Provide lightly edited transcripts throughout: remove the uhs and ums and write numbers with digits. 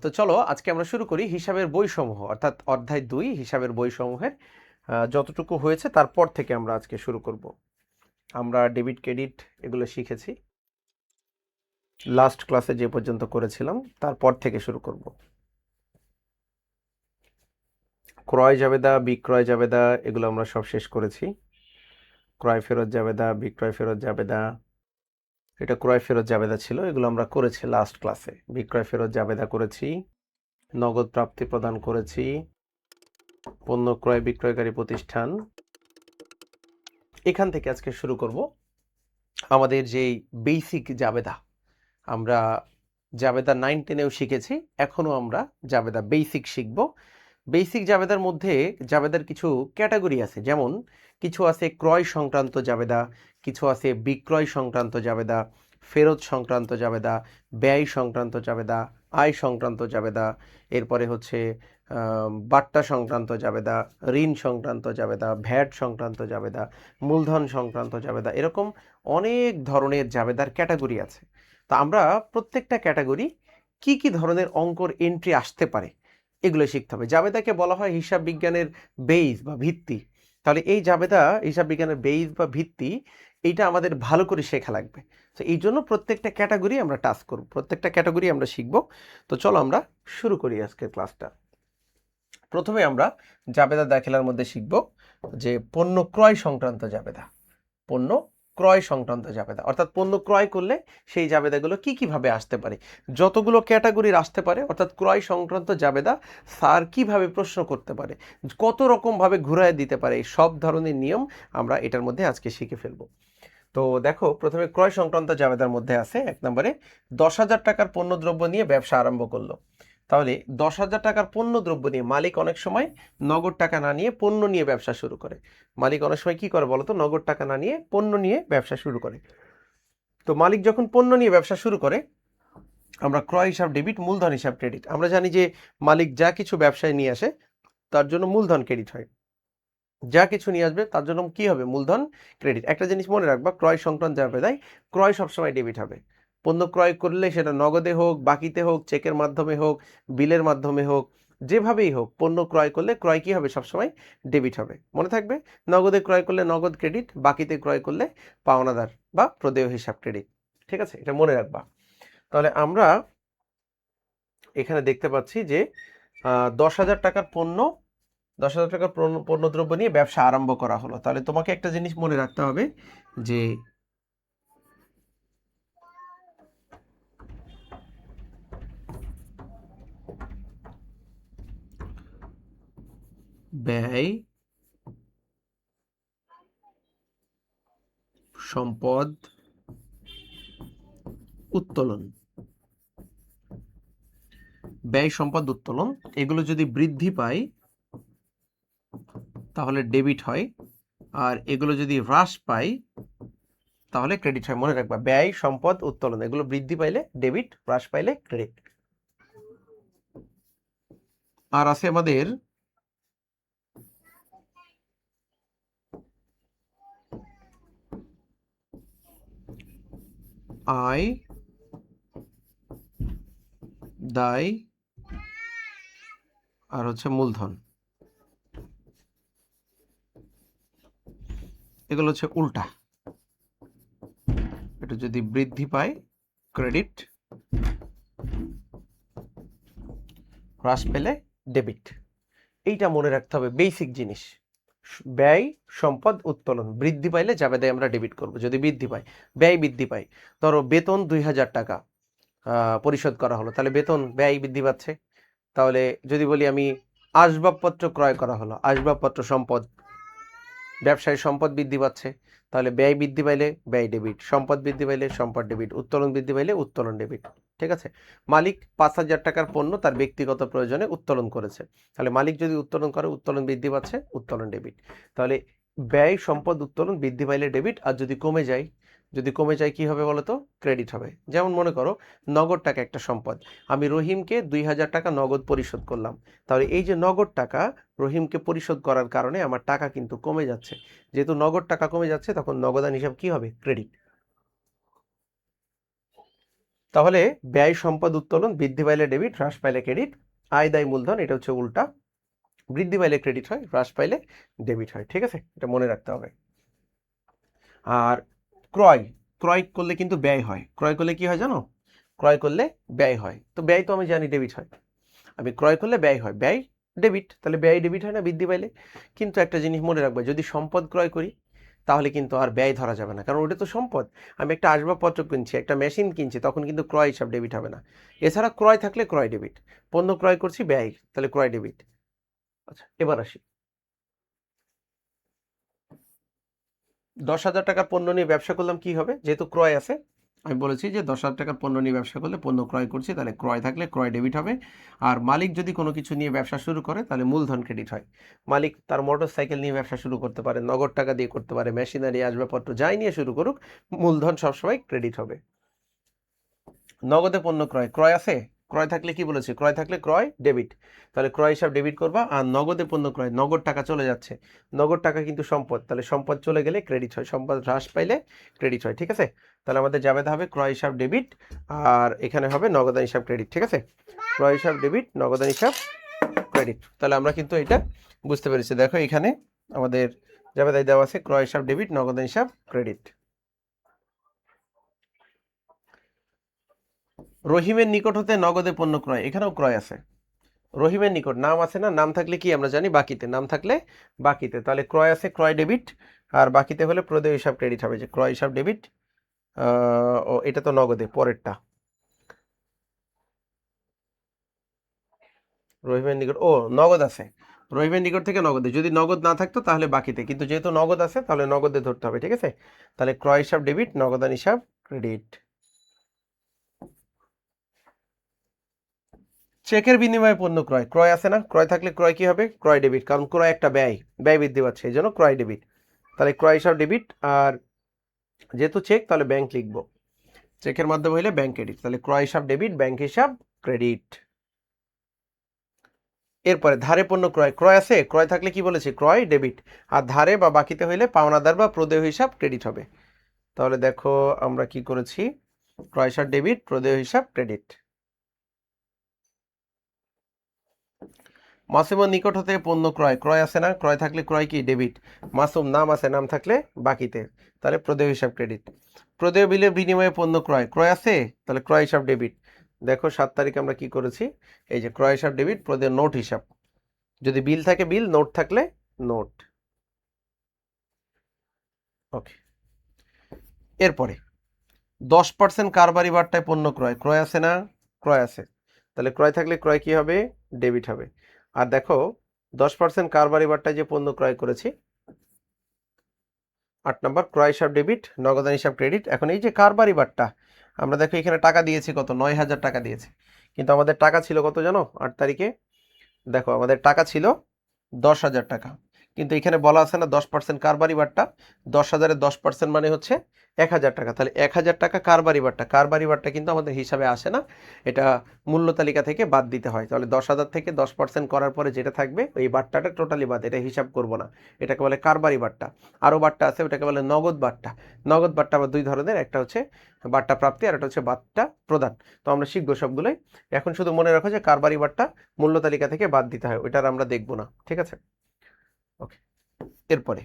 তো চলো আজকে আমরা শুরু করি হিসাবের বইসমূহ অর্থাৎ অধ্যায় 2 হিসাবের বইসমূহের যতটুকু হয়েছে তারপর থেকে আমরা আজকে শুরু করব। আমরা ডেবিট ক্রেডিট এগুলো শিখেছি লাস্ট ক্লাসে যে পর্যন্ত করেছিলাম তারপর থেকে শুরু করব। ক্রয় জাবেদা বিক্রয় জাবেদা এগুলো আমরা সব শেষ করেছি। ক্রয় ফেরত জাবেদা বিক্রয় ফেরত জাবেদা, এটা ক্রয় ফেরত জাবেদা ছিল, এগুলো আমরা করেছি লাস্ট ক্লাসে। বিক্রয় ফেরত জাবেদা করেছি, নগদ প্রাপ্তি প্রদান করেছি, পণ্য ক্রয় বিক্রয়কারী প্রতিষ্ঠান। এখান থেকে আজকে শুরু করব আমাদের যেই বেসিক জাবেদা। আমরা জাবেদা 9 10-এও শিখেছি, এখনও আমরা জাবেদা বেসিক শিখব। বেসিক জাবেদার মধ্যে জাবেদার কিছু ক্যাটাগরি আছে, যেমন কিছু আছে ক্রয় সংক্রান্ত জাবেদা, কিছু আছে বিক্রয় সংক্রান্ত জাবেদা, ফেরত সংক্রান্ত জাবেদা, ব্যয় সংক্রান্ত জাবেদা, আয় সংক্রান্ত জাবেদা, এরপরে হচ্ছে বাট্টা সংক্রান্ত জাবেদা, ঋণ সংক্রান্ত জাবেদা, ভ্যাট সংক্রান্ত জাবেদা, মূলধন সংক্রান্ত জাবেদা, এরকম অনেক ধরনের জাবেদার ক্যাটাগরি আছে। তো আমরা প্রত্যেকটা ক্যাটাগরি কি কি ধরনের অঙ্কর এন্ট্রি আসতে পারে এগুলো শিখতে হবে। জাবেদাকে বলা হয় হিসাব বিজ্ঞানের বেইস বা ভিত্তি। তাহলে এই জাবেদা হিসাব বিজ্ঞানের বেইস বা ভিত্তি, এইটা আমাদের ভালো করে শেখা লাগবে। তো এই জন্য প্রত্যেকটা ক্যাটাগরি আমরা টাচ করব, প্রত্যেকটা ক্যাটাগরি আমরা শিখব। তো চলো আমরা শুরু করি আজকের ক্লাসটা। প্রথমে আমরা জাবেদা দাখিলার মধ্যে শিখব যে পণ্য ক্রয় সংক্রান্ত জাবেদা। পণ্য ক্রয় সংক্রান্ত জাবেদা অর্থাৎ পণ্য ক্রয় করলে সেই জাবেদাগুলো কিভাবে আসতে পারে, যতগুলো ক্যাটাগরির আসতে পারে, অর্থাৎ ক্রয় সংক্রান্ত জাবেদা স্যার কিভাবে প্রশ্ন করতে পারে, কত রকমভাবে ঘুরায় দিতে পারে, এই সব ধরনের নিয়ম আমরা এটার মধ্যে আজকে শিখে ফেলব। তো দেখো, প্রথমে ক্রয় সংক্রান্ত জাবেদার মধ্যে আছে 1 নম্বরে 10,000 টাকার পণ্যদ্রব্য নিয়ে ব্যবসা আরম্ভ করলো। তাহলে 10,000 টাকার পণ্যদ্রব্য নিয়ে মালিক অনেক সময় নগদ টাকা না নিয়ে পণ্য নিয়ে ব্যবসা শুরু করে। মালিক অনেক সময় কি করে বলতো, নগদ টাকা না নিয়ে পণ্য নিয়ে ব্যবসা শুরু করে। তো মালিক যখন পণ্য নিয়ে ব্যবসা শুরু করে, আমরা ক্রয় হিসাব ডেবিট, মূলধন হিসাব ক্রেডিট। আমরা জানি যে মালিক যা কিছু ব্যবসায় নিয়ে আসে তার জন্য মূলধন ক্রেডিট হয়, যা কিছু নিয়ে আসবে তার জন্য কি হবে, মূলধন ক্রেডিট। একটা জিনিস মনে রাখবা, ক্রয় সংক্রান্ত জাবেদায় ক্রয় সবসময় ডেবিট হবে। পণ্য ক্রয় করলে সেটা নগদে হোক, বাকিতে হোক, চেকের মাধ্যমে হোক, বিলের মাধ্যমে হোক, যেভাবেই হোক, পণ্য ক্রয় করলে ক্রয় কি হবে, সবসময় ডেবিট হবে। মনে থাকবে, নগদে ক্রয় করলে নগদ ক্রেডিট, বাকিতে ক্রয় করলে পাওনাদার বা প্রদেয় হিসাব ক্রেডিট। ঠিক আছে, এটা মনে রাখবা। তাহলে আমরা এখানে দেখতে পাচ্ছি যে 10,000 টাকার পণ্য, 10,000 টাকার পণ্যদ্রব্য নিয়ে ব্যবসা আরম্ভ করা হলো। তাহলে তোমাকে একটা জিনিস মনে রাখতে হবে যে ব্যয় সম্পদ উত্তোলন, ব্যয় সম্পদ উত্তোলন, এগুলো যদি বৃদ্ধি পায় তাহলে ডেবিট হয়, আর এগুলো যদি হ্রাস পায় তাহলে ক্রেডিট হয়। মনে রাখবা, ব্যয় সম্পদ উত্তোলন এগুলো বৃদ্ধি পাইলে ডেবিট, হ্রাস পাইলে ক্রেডিট। আর আছে আমাদের আয়, দায়, আর হচ্ছে মূলধন। এগুলো হচ্ছে উল্টা, এটা যদি বৃদ্ধি পায় ক্রেডিট, হ্রাস পেলে ডেবিট। এইটা মনে রাখতে হবে, বেসিক জিনিস। ব্যয় সম্পদ উত্তোলন বৃদ্ধি পাইলে জাবেদায় আমরা ডেবিট করব। যদি বৃদ্ধি পায়, ব্যয় বৃদ্ধি পায়, ধরো বেতন 2,000 টাকা পরিশোধ করা হলো, তাহলে বেতন ব্যয় বৃদ্ধি পাচ্ছে। তাহলে যদি বলি আমি আসবাবপত্র ক্রয় করা হলো, আসবাবপত্র সম্পদ, ব্যবসায় সম্পদ বৃদ্ধি পাচ্ছে, তাহলে ব্যয় বৃদ্ধি পাইলে ব্যয় ডেবিট, সম্পদ বৃদ্ধি পাইলে সম্পদ ডেবিট, উত্তোলন বৃদ্ধি পাইলে উত্তোলন ডেবিট। ঠিক আছে, মালিক 5,000 টাকার পণ্য তার ব্যক্তিগত প্রয়োজনে উত্তোলন করেছে, তাহলে মালিক যদি উত্তোলন করে, উত্তোলন বৃদ্ধি পাচ্ছে, উত্তোলন ডেবিট। তাহলে ব্যয় সম্পদ উত্তোলন বৃদ্ধি পাইলে ডেবিট, আর যদি কমে যায়, যদি কমে যায় কি হবে বলতো, ক্রেডিট হবে। যেমন মনে করো নগদ টাকা একটা সম্পদ, আমি রহিমকে 2,000 টাকা নগদ পরিশোধ করলাম, তাহলে এই যে নগদ টাকা রহিমকে পরিশোধ করার কারণে আমার টাকা কিন্তু কমে যাচ্ছে। যেহেতু নগদ টাকা কমে যাচ্ছে, তখন নগদান হিসাব কি হবে, ক্রেডিট। তাহলে ব্যয় সম্পদ উত্তোলন, বৃদ্ধি পাইলে ডেবিট, হ্রাস পাইলে ক্রেডিট। আয় দায় মূলধন, এটা হচ্ছে উল্টা, বৃদ্ধি পাইলে ক্রেডিট হয়, হ্রাস পাইলে ডেবিট হয়। ঠিক আছে, এটা মনে রাখতে হবে। আর ক্রয়, ক্রয় করলে কিন্তু ব্যয় হয়। ক্রয় করলে কি হয় জানো? ক্রয় করলে ব্যয় হয়। তো ব্যয় তো আমি জানি ডেবিট হয়, আমি ক্রয় করলে ব্যয় হয়, ব্যয় ডেবিট, তাহলে ব্যয় ডেবিট হয় না বৃদ্ধি পাইলে। কিন্তু একটা জিনিস মনে রাখবে, যদি সম্পদ ক্রয় করি তাহলে কিন্তু আর ব্যয় ধরা যাবে না, কারণ ওটা তো সম্পদ। আমি একটা আসবাবপত্র কিনছি, একটা মেশিন কিনছি, তখন কিন্তু ক্রয় হিসাব ডেবিট হবে না। এছাড়া ক্রয় থাকলে ক্রয় ডেবিট, পণ্য ক্রয় করছি ব্যয়, তাহলে ক্রয় ডেবিট। আচ্ছা, এবার আসি, 10,000 টাকার পণ্য নিয়ে ব্যবসা করলাম, কি হবে? যেহেতু ক্রয় আছে, আমি বলেছি যে 10,000 টাকার পণ্য নিয়ে ব্যবসা করলে, পণ্য ক্রয় করছি, তাহলে ক্রয় থাকলে ক্রয় ডেবিট হবে। আর মালিক যদি কোনো কিছু নিয়ে ব্যবসা শুরু করে তাহলে মূলধন ক্রেডিট হয়। মালিক তার মোটর সাইকেল নিয়ে ব্যবসা শুরু করতে পারে, নগদ টাকা দিয়ে করতে পারে, মেশিনারি আসবাবপত্র যাই নিয়ে শুরু করুক, মূলধন সবসময় ক্রেডিট হবে। নগদে পণ্য ক্রয়, ক্রয় আছে, ক্রয় থাকলে কি বলেছে? ক্রয় থাকলে ক্রয় ডেবিট, তাহলে ক্রয় হিসাব ডেবিট করবা। আর নগদে পণ্য ক্রয়, নগদ টাকা চলে যাচ্ছে, নগদ টাকা কিন্তু সম্পদ, তাহলে সম্পদ চলে গেলে ক্রেডিট হয়, সম্পদ হ্রাস পাইলে ক্রেডিট হয়। ঠিক আছে, তাহলে আমাদের জাবেদা হবে ক্রয় হিসাব ডেবিট, আর এখানে হবে নগদান হিসাব ক্রেডিট। ঠিক আছে, ক্রয় হিসাব ডেবিট, নগদান হিসাব ক্রেডিট। তাহলে আমরা কিন্তু এটা বুঝতে পেরেছি। দেখো এখানে আমাদের জাবেদায় দেওয়া আছে ক্রয় হিসাব ডেবিট, নগদান হিসাব ক্রেডিট। রহিমের নিকট হতে নগদে পণ্য ক্রয়, এখানেও ক্রয় আছে। রহিমের নিকট, নাম আছে না? নাম থাকলে কি আমরা জানি? বাকিতে, নাম থাকলে বাকিতে, তাহলে ক্রয় আছে ক্রয় ডেবিট, আর বাকিতে হলে প্রদেয় হিসাব ক্রেডিট হবে, যে ক্রয় হিসাব ডেবিট। ও এটা তো নগদে, পরেরটা রহিমের নিকট, ও নগদ আছে, রহিমের নিকট থেকে নগদে, যদি নগদ না থাকতো তাহলে বাকিতে, কিন্তু যেহেতু নগদ আছে তাহলে নগদে ধরতে হবে। ঠিক আছে, তাহলে ক্রয় হিসাব ডেবিট, নগদান হিসাব ক্রেডিট। চেকের বিনিময়ে পণ্য ক্রয়, ক্রয় আছে না? ক্রয় থাকলে ক্রয় কি হবে? ক্রয় ডেবিট, কারণ ক্রয় একটা ব্যয়, ব্যয় বৃদ্ধি পাচ্ছে, এই জন্য ক্রয় ডেবিট, তাহলে ক্রয় হিসাব ডেবিট। আর যেহেতু চেক, তাহলে ব্যাংক লিখবো, চেকের মাধ্যমে হইলে ব্যাংক ক্রেডিট, তাহলে ক্রয় হিসাব ডেবিট, ব্যাংক হিসাব ক্রেডিট। এরপরে ধারে পণ্য ক্রয়, ক্রয় আছে, ক্রয় থাকলে কি বলেছি? ক্রয় ডেবিট, আর ধারে বা বাকিতে হইলে পাওনাদার বা প্রদেয় হিসাব ক্রেডিট হবে। তাহলে দেখো আমরা কি করেছি, ক্রয় হিসাব ডেবিট, প্রদেয় হিসাব ক্রেডিট। মাসুমের নিকট হতে পণ্য ক্রয়, ক্রয় আছে না? ক্রয় থাকলে ক্রয় কি? ডেবিট, মাসুম নাম আছে, নাম থাকলে বাকিতে, তাহলে প্রদেয় হিসাব ক্রেডিট। প্রদেয় বিলের বিনিময়ে পণ্য ক্রয়, ক্রয় আছে, তাহলে ক্রয় হিসাব ডেবিট। দেখো 7 তারিখে আমরা কি করেছি, এই যে ক্রয় হিসাব ডেবিট, প্রদেয় নোট হিসাব, যদি বিল থাকে বিল, নোট থাকলে নোট। ওকে, এরপরে 10% কারবারি বার্তায় পণ্য ক্রয়, ক্রয় আছে না? ক্রয় আছে, তাহলে ক্রয় থাকলে ক্রয় কি হবে? ডেবিট হবে। আর দেখো 10% কারবারি বার্তায় যে পণ্য ক্রয় করেছি, 8 নম্বর, ক্রয় হিসাব ডেবিট, নগদান হিসাব ক্রেডিট। এখন এই যে কারবারি বার্তা, আমরা দেখো এখানে টাকা দিয়েছি কত? 9,000 টাকা দিয়েছি, কিন্তু আমাদের টাকা ছিল কত জানো? 8 তারিখে দেখো আমাদের টাকা ছিল 10,000 টাকা, কিন্তু এখানে বলা আছে না 10% কারবারি বাট্টা, 10,000-এর 10% মানে হচ্ছে 1,000 টাকা, তাহলে 1,000 টাকা কারবারি বাট্টা, কারবারি বাট্টা কিন্তু আমাদের হিসাবে আসে না, এটা মূল্য তালিকা থেকে বাদ দিতে হয়। তাহলে 10,000 থেকে 10% করার পরে যেটা থাকবে ওই বাট্টাটা টোটালি বাদ, এটা হিসাব করব না, এটাকে বলে কারবারি বাট্টা। আরও বাট্টা আছে, ওটাকে বলে নগদ বাট্টা। নগদ বাট্টা আবার দুই ধরনের, একটা হচ্ছে বাট্টা প্রাপ্তি আর একটা হচ্ছে বাট্টা প্রদান। তো আমরা শিখবো সবগুলোই, এখন শুধু মনে রাখো যে কারবারি বাট্টা মূল্য তালিকা থেকে বাদ দিতে হয়, ওইটার আমরা দেখব না। ঠিক আছে, ওকে। এরপরে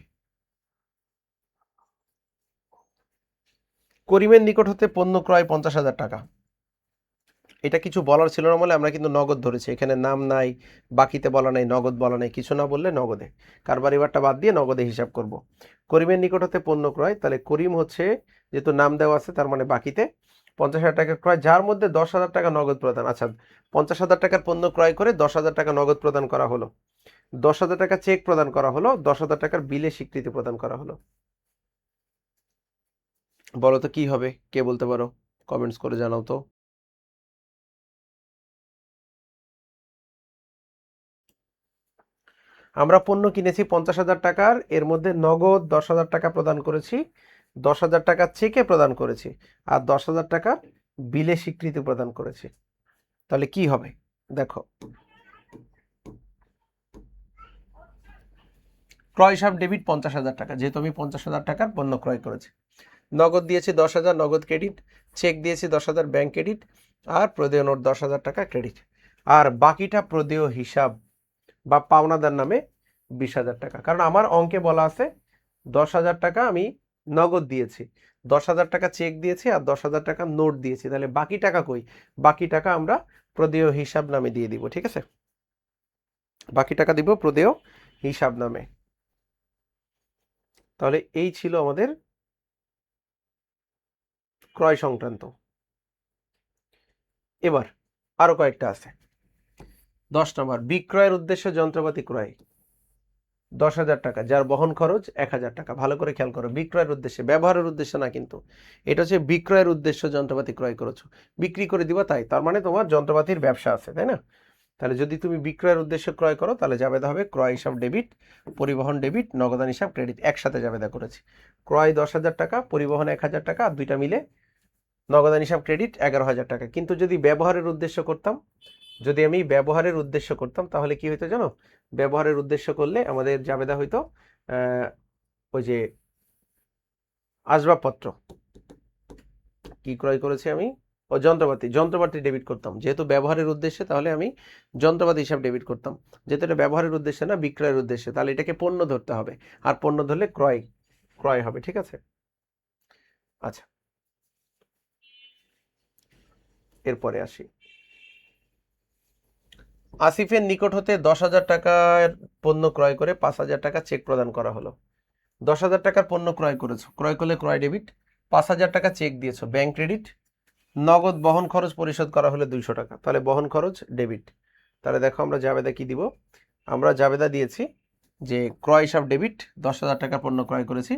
করিমের নিকট হতে পণ্য ক্রয় 50,000 টাকা, এটা কিছু বলার ছিল না বলে আমরা কিন্তু নগদ ধরেছি, এখানে নাম নাই, বাকিতে বলা নাই, নগদ বলা নাই, কিছু না বললে নগদে, কারবারি বাট্টা বাদ দিয়ে নগদে হিসাব করব। করিমের নিকট হতে পণ্য ক্রয়, তাহলে করিম হচ্ছে যেহেতু নাম দেওয়া আছে তার মানে বাকিতে, 50,000 টাকা ক্রয়, যার মধ্যে 10,000 টাকা নগদ প্রদান। আচ্ছা, 50,000 টাকার পণ্য ক্রয় করে 10,000 টাকা নগদ প্রদান করা হলো, 10,000 টাকা চেক প্রদান করা হলো, 10,000 টাকার বিলে স্বীকৃতি প্রদান করা হলো। বলো তো কি হবে? কে বলতে পারো? কমেন্টস করে জানাও তো। আমরা পণ্য কিনেছি 50,000 টাকার, এর মধ্যে নগদ 10,000 টাকা প্রদান করেছি, 10,000 টাকা চেকে প্রদান করেছি, আর 10,000 টাকা বিলে স্বীকৃতি প্রদান করেছি। তাহলে কি হবে দেখো, ক্রয় হিসাব ডেবিট 50,000 টাকা, যেহেতু আমি 50,000 টাকার পণ্য ক্রয় করেছি, নগদ দিয়েছি 10,000 নগদ ক্রেডিট, চেক দিয়েছি 10,000 ব্যাংক ক্রেডিট, আর প্রদেয় নোট 10,000 টাকা ক্রেডিট। আর বাকিটা প্রদেয় হিসাব বা পাওনাদার নামে 20,000 টাকা। কারণ আমার অঙ্কে বলা আছে 10,000 টাকা আমি নগদ দিয়েছি, 10,000 টাকা চেক দিয়েছি, আর 10,000 টাকা নোট দিয়েছি। তাহলে বাকি টাকা কই? বাকি টাকা আমরা প্রদেয় হিসাব নামে দিয়ে দিব। ঠিক আছে, বাকি টাকা দিব প্রদেয় হিসাব নামে। তাহলে এই ছিল আমাদের ক্রয় সংক্রান্ত। এবার আরো কয়েকটা আছে। 10 নম্বর, বিক্রয়ের উদ্দেশ্যে যন্ত্রপাতি ক্রয় 10,000 টাকা, যার বহন খরচ 1,000 টাকা। ভালো করে খেয়াল করো, বিক্রয়ের উদ্দেশ্যে, ব্যবহারের উদ্দেশ্য না কিন্তু। এটা হচ্ছে বিক্রয়ের উদ্দেশ্য যন্ত্রপাতি ক্রয় করেছো, বিক্রি করে দিবা তাই, তার মানে তোমার যন্ত্রপাতির ব্যবসা আছে, তাই না? তাহলে যদি তুমি বিক্রয়ের উদ্দেশ্যে ক্রয় করো তাহলে জাবেদা হবে ক্রয় হিসাব ডেবিট, পরিবহন ডেবিট, নগদান হিসাব ক্রেডিট। একসাথে জাবেদা করেছি। ক্রয় 10,000 টাকা, পরিবহন 1,000 টাকা, আর দুইটা মিলে নগদান হিসাব ক্রেডিট 11,000 টাকা। কিন্তু যদি ব্যবহারের উদ্দেশ্য করতাম, যদি আমি ব্যবহারের উদ্দেশ্য করতাম তাহলে কি হইতো জানো? ব্যবহারের উদ্দেশ্য করলে আমাদের জাবেদা হইতো ওই যে আসবাবপত্র কি ক্রয় করেছি আমি, ও যন্ত্রপাতি ডেবিট করতাম। যেহেতু ব্যবহারের উদ্দেশ্যে তাহলে আমি যন্ত্রপাতি হিসাব ডেবিট করতাম। যেহেতু এটা ব্যবহারের উদ্দেশ্যে না, বিক্রয়ের উদ্দেশ্যে, তাহলে এটাকে পণ্য ধরতে হবে, আর পণ্য ধরলে ক্রয় হবে। ঠিক আছে, আচ্ছা এরপরে আসি। আসিফের নিকট হতে 10,000 টাকার পণ্য ক্রয় করে 5,000 টাকা চেক প্রদান করা হলো। 10,000 টাকার পণ্য ক্রয় করেছো, ক্রয় করলে ক্রয় ডেবিট, 5,000 টাকা চেক দিয়েছো ব্যাংক ক্রেডিট, নগদ বহন খরচ পরিশোধ করা হলে 200 টাকা, তাহলে বহন খরচ ডেবিট। তাহলে দেখো আমরা জাবেদা কি দিব? আমরা জাবেদা দিয়েছি যে ক্রয় হিসাব ডেবিট, 10,000 টাকা পণ্য ক্রয় করেছি,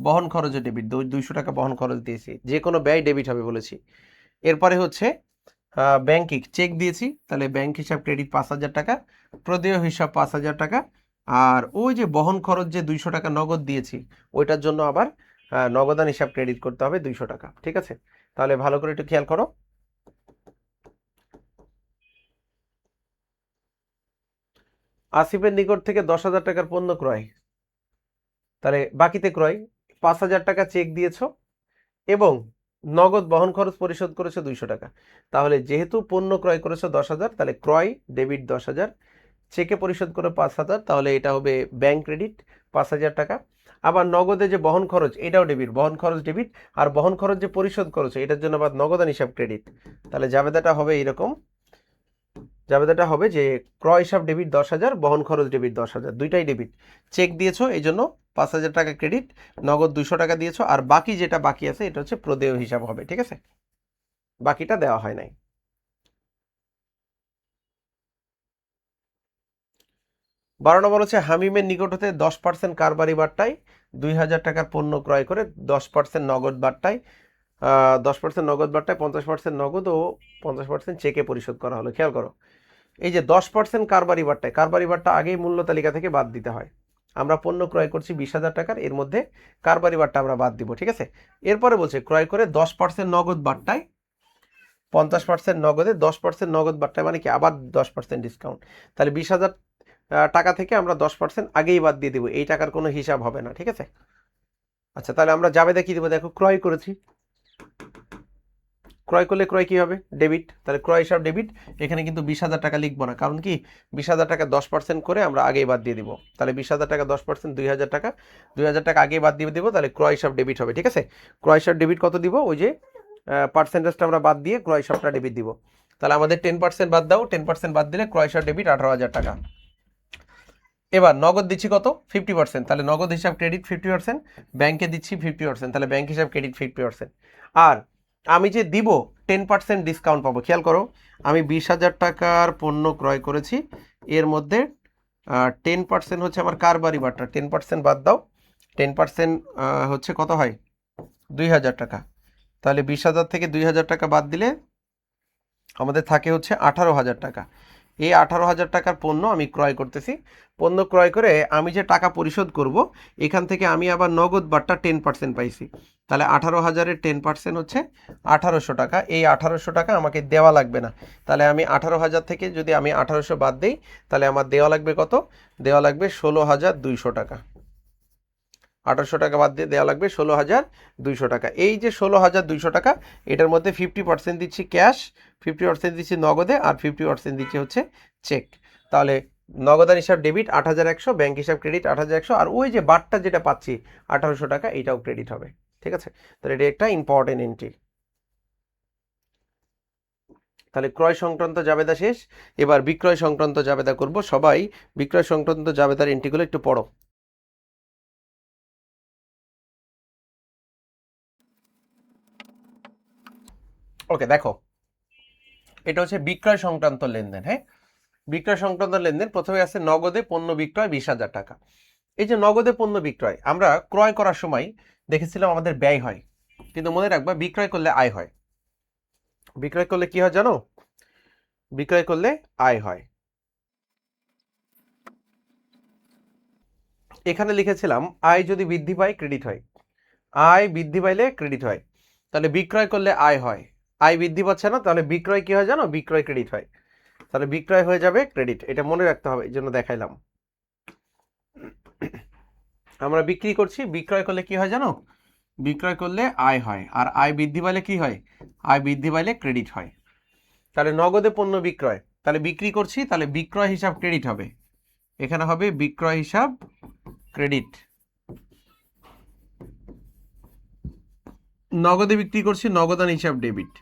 বহন খরচও ডেবিট, 200 টাকা বহন খরচ দিয়েছি, যে কোনো ব্যয় ডেবিট হবে বলেছি। এরপরে হচ্ছে ব্যাংকে চেক দিয়েছি, তাহলে ব্যাংক হিসাব ক্রেডিট 5,000 টাকা, প্রদেয় হিসাব 5,000 টাকা, আর ওই যে বহন খরচ যে 200 টাকা নগদ দিয়েছি ওইটার জন্য আবার নগদান হিসাব ক্রেডিট করতে হবে 200 টাকা। ঠিক আছে, তাহলে ভালো করে একটু খেয়াল করো। আসিফের নিকট থেকে 10,000 টাকার পণ্য ক্রয়, তাহলে বাকিতে ক্রয় 5,000 টাকা চেক দিয়েছো এবং নগদ বহন খরচ পরিশোধ করেছো 200 টাকা। তাহলে যেহেতু পণ্য ক্রয় করেছো 10,000, তাহলে ক্রয় ডেবিট 10,000, চেকে পরিশোধ করে 5,000, তাহলে এটা হবে ব্যাংক ক্রেডিট 5,000 টাকা। আবার নগদে যে বহন খরচ এটাও ডেবিট, বহন খরচ ডেবিট, আর বহন খরচ যে পরিশোধ করেছো এটার জন্য আবার নগদান হিসাব ক্রেডিট। তাহলে জাবেদাটা হবে এইরকম, জাবেদাটা হবে যে ক্রয় হিসাব ডেবিট 10,000, বহন খরচ ডেবিট 10,000, দুইটাই ডেবিট। চেক দিয়েছো এই জন্য 5,000 টাকা ক্রেডিট, নগদ 200 টাকা দিয়েছো, আর বাকি যেটা বাকি আছে এটা হচ্ছে প্রদেয় হিসাব হবে। ঠিক আছে, বাকিটা দেওয়া হয় নাই। 12 নম্বর হচ্ছে হামিমের নিকট হতে 10% কারবারি বাট্টায় 2,000 টাকার পণ্য ক্রয় করে 10% নগদ বাট্টায় 10% নগদ বাট্টায় 50% নগদ ও 50% চেকে পরিশোধ করা হলো। খেয়াল করো, এই যে 10% কারবারি বাট্টায়, কারবারি বাট্টা আগেই মূল্য তালিকা থেকে বাদ দিতে হয়। আমরা পণ্য ক্রয় করছি 20,000 টাকার, এর মধ্যে কারবারি বাট্টা আমরা বাদ দিব। ঠিক আছে, এরপরে বলছে ক্রয় করে 10% নগদ বাট্টায় 50% নগদে, 10% নগদ বাট্টায় মানে কি আবার 10% ডিসকাউন্ট। তাহলে 20,000 টাকা থেকে আমরা 10% আগেই বাদ দিয়ে দেবো, এই টাকার কোনো হিসাব হবে না। ঠিক আছে, আচ্ছা তাহলে আমরা জাবেদা কি দেবো? দেখো ক্রয় করেছি, ক্রয় করলে ক্রয় কি হবে? ডেবিট, তাহলে ক্রয় হিসাব ডেবিট। এখানে কিন্তু 20,000 টাকা লিখবো না, কারণ কি 20,000 টাকা 10% করে আমরা আগেই বাদ দিয়ে দিব। তাহলে 20,000 টাকা 10% 2,000 টাকা, 2,000 টাকা আগেই বাদ দিয়ে দিব, তাহলে ক্রয় হিসাব ডেবিট হবে। ঠিক আছে, ক্রয় হিসাব ডেবিট কত দিব? ওই যে পার্সেন্টেজটা আমরা বাদ দিয়ে ক্রয় হিসাবটা ডেবিট দিব। তাহলে আমাদের 10% বাদ দাও, 10% বাদ দিলে ক্রয় হিসাব ডেবিট 18,000 টাকা। এবার নগদ দিচ্ছি কত? 50%, তাহলে নগদ হিসাব ক্রেডিট 50%, ব্যাংকে দিচ্ছি 50%, তাহলে ব্যাংক হিসাব ক্রেডিট 50%। আর আমি যে দিব 10% ডিসকাউন্ট পাবো। খেয়াল করো, আমি 20,000 টাকার পণ্য ক্রয় করেছি, এর মধ্যে 10% হচ্ছে আমার কারবারি বাট্টা, 10% বাদ দাও, 10% হচ্ছে কত হয়? 2,000 টাকা। তাহলে 20,000 থেকে 2,000 টাকা বাদ দিলে আমাদের থাকে হচ্ছে 18,000 টাকা। এই 18,000 টাকার পণ্য আমি ক্রয় করতেছি। পণ্য ক্রয় করে আমি যে টাকা পরিশোধ করব, এখান থেকে আমি আবার নগদ বাট্টা 10% পাইছি। তাহলে 18,000-এর 10% হচ্ছে 1800 টাকা। এই 1800 টাকা আমাকে দেওয়া লাগবে না। তাহলে আমি 18,000 থেকে যদি আমি 1800 বাদ দিই, তাহলে আমার দেওয়া লাগবে কত? দেওয়া লাগবে 16,200 টাকা। 1800 টাকা বাদ দিয়ে দেওয়া লাগবে 16,200 টাকা। এই যে 16,200 টাকা, এটার মধ্যে 50% দিচ্ছি ক্যাশ, 50% দিচ্ছি নগদে, আর 50% দিচ্ছি হচ্ছে চেক। তাহলে নগদান হিসাব ডেবিট 8,100, ব্যাংক হিসাব ক্রেডিট 8,100, আর ওই যে বারটা যেটা পাচ্ছি 1800 টাকা, এইটাও ক্রেডিট হবে। ঠিক আছে, তাহলে এটা একটা ইম্পর্টেন্ট এন্ট্রি। তাহলে ক্রয় সংক্রান্ত জাবেদা শেষ, এবার বিক্রয় সংক্রান্ত জাবেদা করব। সবাই বিক্রয় সংক্রান্ত জাবেদার এন্ট্রিগুলো একটু পড়ো। ওকে, দেখো এটা হচ্ছে বিক্রয় সংক্রান্ত লেনদেন। হ্যাঁ, বিক্রয় সংক্রান্ত লেনদেন প্রথমে আছে নগদে পণ্য বিক্রয় 20,000 টাকা। এই যে নগদে পণ্য বিক্রয়, আমরা ক্রয় করার সময় দেখেছিলাম আমাদের ব্যয় হয়, কিন্তু মনে রাখবা বিক্রয় করলে আয় হয়। বিক্রয় করলে কি হয় জানো? বিক্রয় করলে আয় হয়। এখানে লিখেছিলাম আয় যদি বৃদ্ধি পায় ক্রেডিট হয়, আয় বৃদ্ধি পাইলে ক্রেডিট হয়। তাহলে বিক্রয় করলে আয় হয়, আয় বৃদ্ধি পাচ্ছে না, তাহলে বিক্রয় কি হয় জানো? বিক্রয় ক্রেডিট হয়। তাহলে বিক্রয় হয়ে যাবে ক্রেডিট, এটা মনে রাখতে হবে, এই জন্য দেখাইলাম। আমরা বিক্রি করছি, বিক্রয় করলে কি হয় জানো? বিক্রয় করলে আয় হয়, আর আয় বৃদ্ধি পাইলে কি হয়? আয় বৃদ্ধি পাইলে ক্রেডিট হয়। তাহলে নগদে পণ্য বিক্রয়, তাহলে বিক্রি করছি, তাহলে বিক্রয় হিসাব ক্রেডিট হবে, এখানে হবে বিক্রয় হিসাব ক্রেডিট। নগদে বিক্রি করছি, নগদান হিসাব ডেবিট।